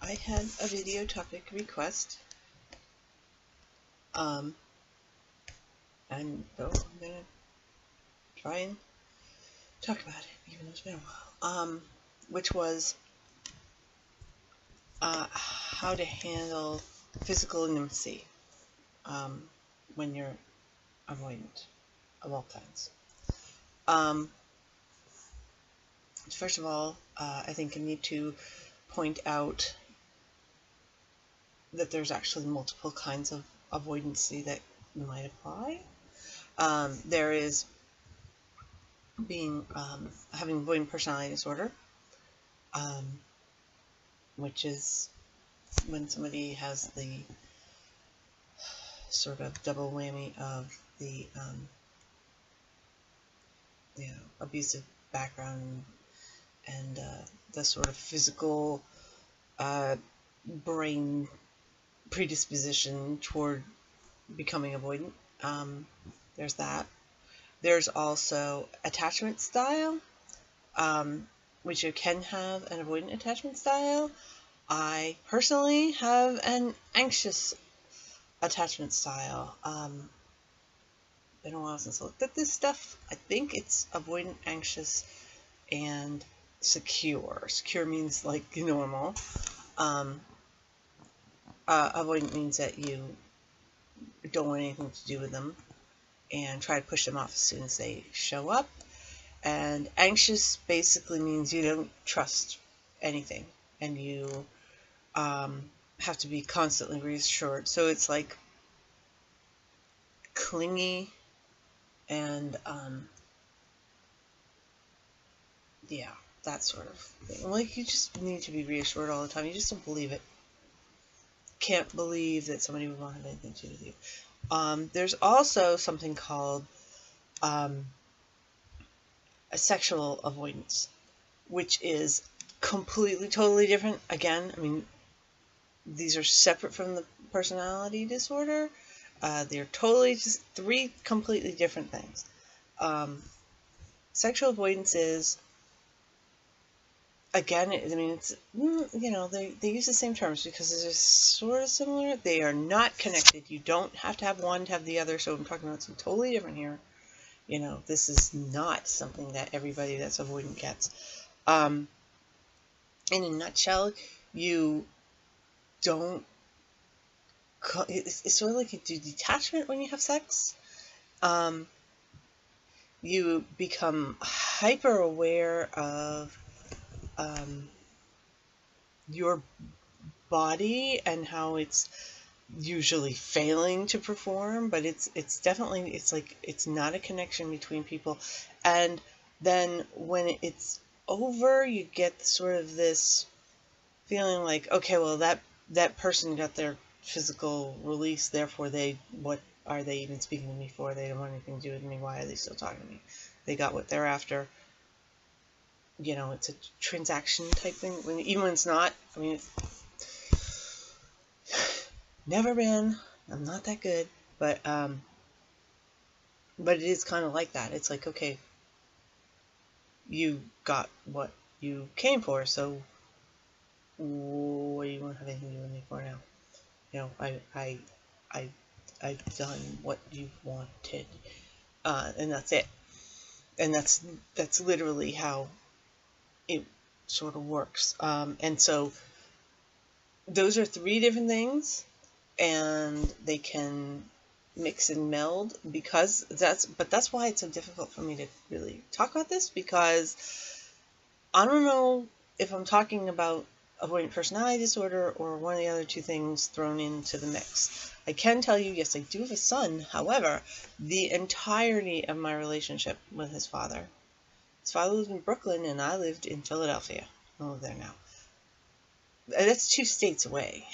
I had a video topic request, and so I'm going to try and talk about it, even though it's been a while, which was how to handle physical intimacy when you're avoidant of all kinds. First of all, I think you need to point out that there's actually multiple kinds of avoidancy that might apply. There is having avoidant personality disorder, which is when somebody has the sort of double whammy of the abusive background and the sort of physical brain predisposition toward becoming avoidant. There's that. There's also attachment style, which you can have an avoidant attachment style. I personally have an anxious attachment style. Been a while since I looked at this stuff. I think it's avoidant, anxious, and secure. Secure means like normal. Avoidant means that you don't want anything to do with them and try to push them off as soon as they show up. And anxious basically means you don't trust anything and you have to be constantly reassured. So it's like clingy and yeah, that sort of thing. Like you just need to be reassured all the time. You just don't believe it. Can't believe that somebody would want to have anything to do with you. There's also something called a sexual avoidance, which is completely, totally different. Again, I mean, these are separate from the personality disorder. They're totally just three completely different things. Sexual avoidance is, again, I mean, it's, they use the same terms because they're sort of similar. They are not connected. You don't have to have one to have the other, so I'm talking about something totally different here. This is not something that everybody that's avoidant gets. In a nutshell, you don't, it's sort of like you do detachment when you have sex. You become hyper aware of your body and how it's usually failing to perform, but it's definitely, it's like it's not a connection between people. And then when it's over, you get sort of this feeling like, okay, well, that person got their physical release, therefore what are they even speaking to me for? They don't want anything to do with me. Why are they still talking to me? They got what they're after. It's a transaction type thing. Even when it's not, I mean, it's never been. I'm not that good, but it is kind of like that. It's like, okay, you got what you came for, so what do you want to have anything to do with me for now? I've done what you wanted, and that's it. And that's literally how it sort of works. And so those are three different things, and they can mix and meld because that's why it's so difficult for me to really talk about this, because I don't know if I'm talking about avoidant personality disorder or one of the other two things thrown into the mix. I can tell you, yes, I do have a son. However, the entirety of my relationship with his father lived in Brooklyn and I lived in Philadelphia. I live there now. That's 2 states away.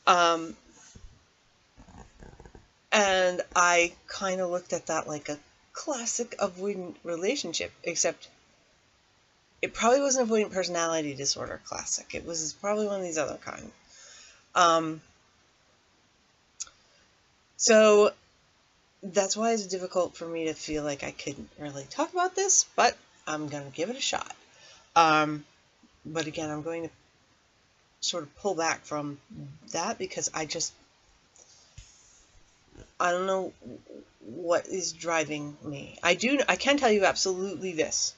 And I kind of looked at that like a classic avoidant relationship, except it probably wasn't avoidant personality disorder classic. It was probably one of these other kind. So that's why it's difficult for me to feel like I couldn't really talk about this, but I'm going to give it a shot. But again, I'm going to sort of pull back from that because I don't know what is driving me. I can tell you absolutely this.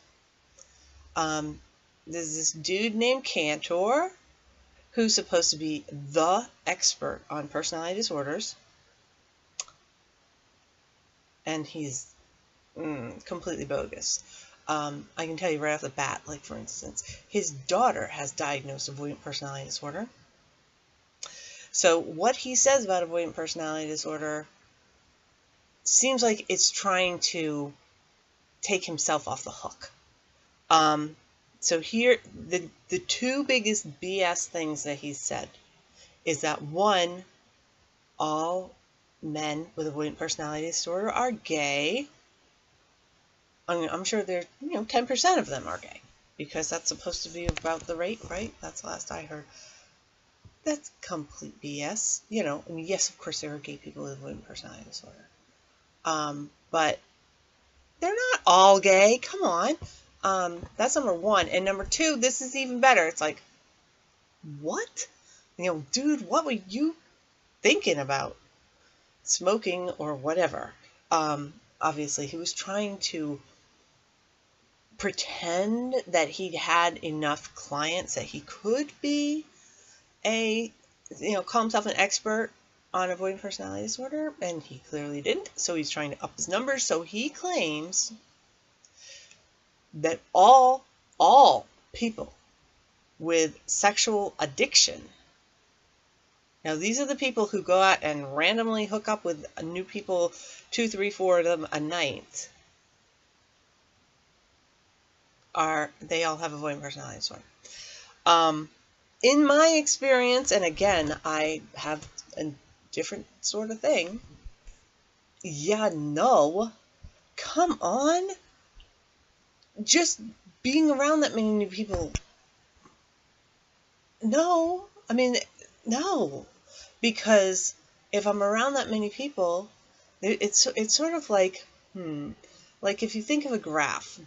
There's this dude named Cantor who's supposed to be the expert on personality disorders, and he's completely bogus. I can tell you right off the bat, like for instance, his daughter has diagnosed avoidant personality disorder. So what he says about avoidant personality disorder seems like it's trying to take himself off the hook. So here, the two biggest BS things that he said is that, one, all men with avoidant personality disorder are gay. I'm sure 10% of them are gay, because that's supposed to be about the rate, right? That's the last I heard. That's complete BS. I mean, yes, of course there are gay people with avoidant personality disorder. But they're not all gay. Come on. That's number one. And number two, this is even better. It's like, what? Dude, what were you thinking about? Smoking or whatever. Obviously, he was trying to pretend that he had enough clients that he could be call himself an expert on avoidant personality disorder, and he clearly didn't. So he's trying to up his numbers. So he claims that all people with sexual addiction, now these are the people who go out and randomly hook up with new people, 2, 3, 4 of them a night, they all have avoidant personality disorder. In my experience, and again, I have a different sort of thing. Yeah, no. Come on. Just being around that many new people. No. I mean, no. Because if I'm around that many people, it's sort of like, like if you think of a graph.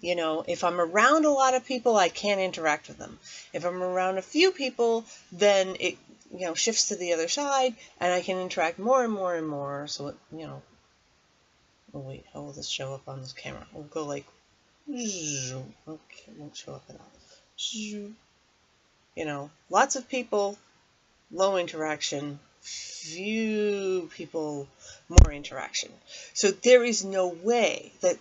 If I'm around a lot of people, I can't interact with them. If I'm around a few people, then it, shifts to the other side, and I can interact more and more and more. So, oh wait, how will this show up on this camera? We'll go like, okay, it won't show up at all. Lots of people, low interaction, few people, more interaction. So there is no way that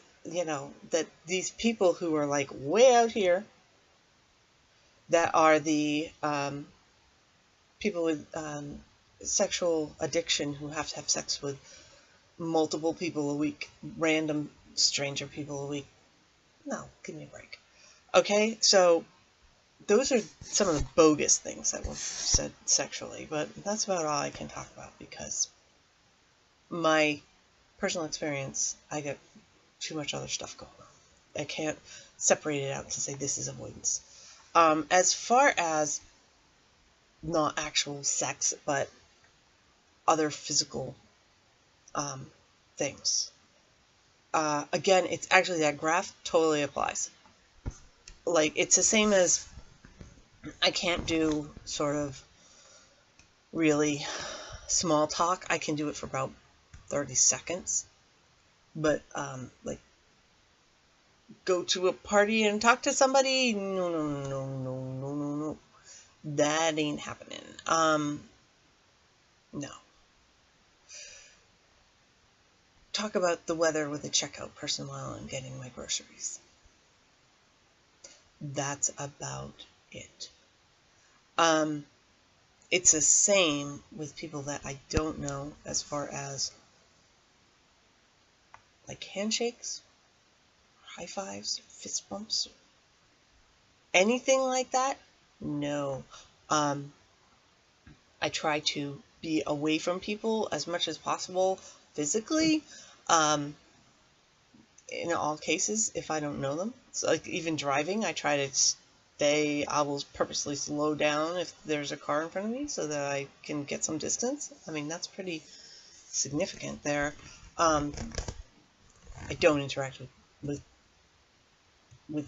that these people who are like way out here, that are the people with sexual addiction who have to have sex with multiple people a week, random stranger people a week. No, give me a break. Okay, so those are some of the bogus things that were said sexually, but that's about all I can talk about because my personal experience, I get too much other stuff going on. I can't separate it out to say this is avoidance. As far as not actual sex, but other physical things. Again, it's actually that graph totally applies. Like, it's the same as I can't do sort of really small talk. I can do it for about 30 seconds. But, like, go to a party and talk to somebody? No. That ain't happening. No. Talk about the weather with a checkout person while I'm getting my groceries. That's about it. It's the same with people that I don't know as far as like handshakes, high fives, fist bumps, anything like that. No. I try to be away from people as much as possible physically. In all cases, if I don't know them. So, like, even driving, I try to I will purposely slow down if there's a car in front of me so that I can get some distance. I mean, that's pretty significant there. I don't interact with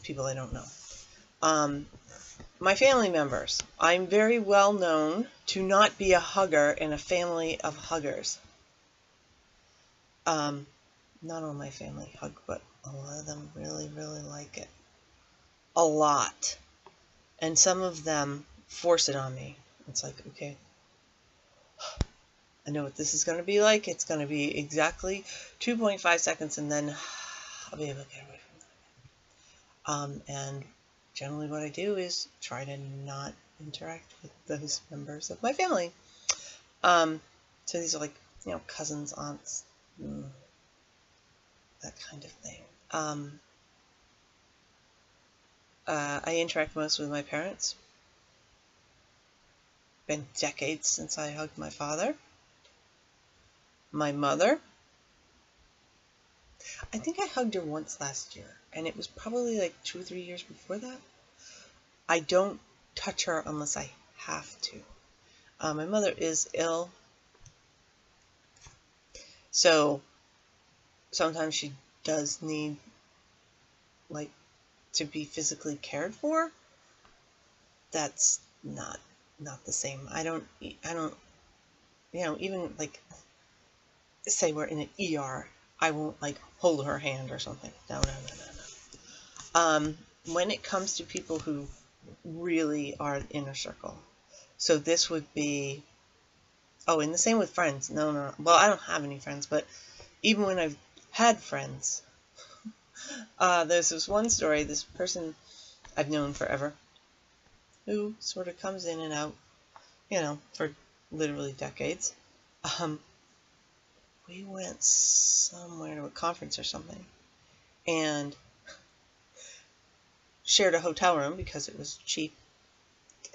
people I don't know. my family members. I'm very well known to not be a hugger in a family of huggers. Not all my family hug, but a lot of them really, really like it. A lot. And some of them force it on me. It's like, okay, I know what this is going to be like. It's going to be exactly 2.5 seconds, and then I'll be able to get away from that. And generally what I do is try to not interact with those members of my family. So these are like, cousins, aunts, that kind of thing. I interact most with my parents. Been decades since I hugged my father. My mother. I think I hugged her once last year, and it was probably like 2 or 3 years before that. I don't touch her unless I have to. My mother is ill, so sometimes she does need, like, to be physically cared for. That's not the same. I don't, even like, say we're in an ER, I won't like hold her hand or something. No. When it comes to people who really are inner circle, so this would be, and the same with friends. No. Well, I don't have any friends, but even when I've had friends, there's this one story, this person I've known forever, who sort of comes in and out, for literally decades. We went somewhere to a conference or something, and shared a hotel room because it was cheap.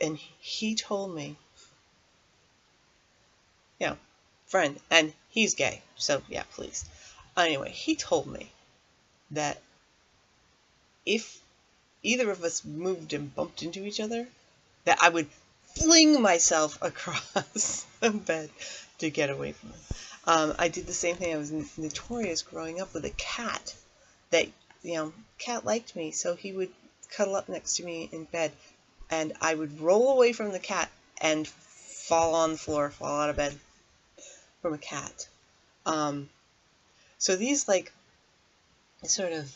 And he told me, friend, and he's gay, so yeah, please. Anyway, he told me that if either of us moved and bumped into each other, that I would fling myself across the bed to get away from him. I did the same thing. I was notorious growing up with a cat that, cat liked me, so he would cuddle up next to me in bed, and I would roll away from the cat and fall on the floor, fall out of bed from a cat. So these, like, sort of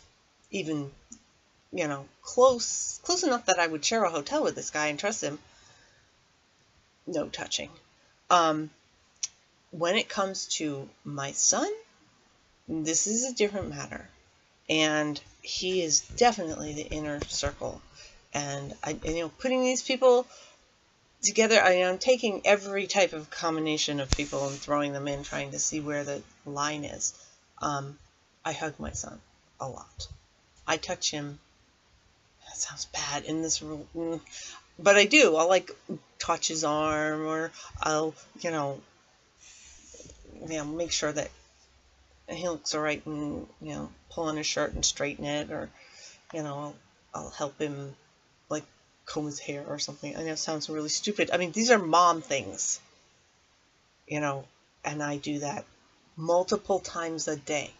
even, close enough that I would share a hotel with this guy and trust him. No touching. When it comes to my son, this is a different matter. And he is definitely the inner circle. And putting these people together, I'm taking every type of combination of people and throwing them in, trying to see where the line is. I hug my son a lot. I touch him. That sounds bad in this room, but I do. I'll like touch his arm, or I'll, make sure that he looks all right, and pull on his shirt and straighten it, or I'll help him like comb his hair or something. I know it sounds really stupid. I mean, these are mom things, and I do that multiple times a day.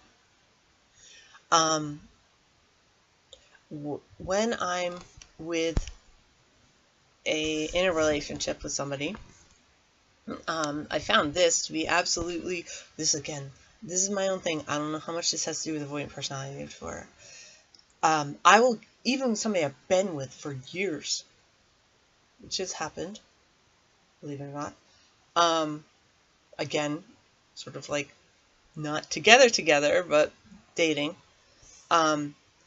When I'm in a relationship with somebody, I found this to be absolutely, this is my own thing. I don't know how much this has to do with avoidant personality disorder. I will, even somebody I've been with for years, which has happened, believe it or not. Again, sort of like not together, but dating.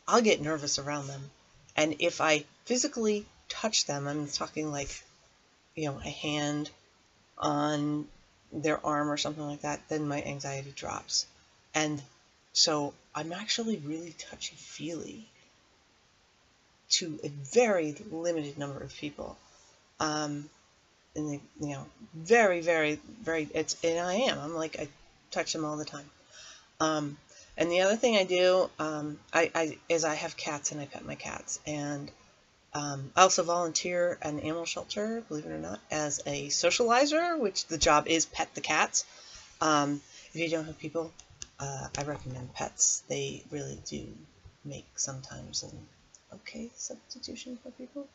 I'll get nervous around them. And if I physically touch them, I'm talking like, a hand on their arm or something like that, then my anxiety drops. And so I'm actually really touchy-feely to a very limited number of people. And very, very, very, and I'm like, I touch them all the time. And the other thing I do, is I have cats and I pet my cats. And I also volunteer at an animal shelter, believe it or not, as a socializer, which the job is pet the cats. If you don't have people, I recommend pets. They really do make sometimes an okay substitution for people.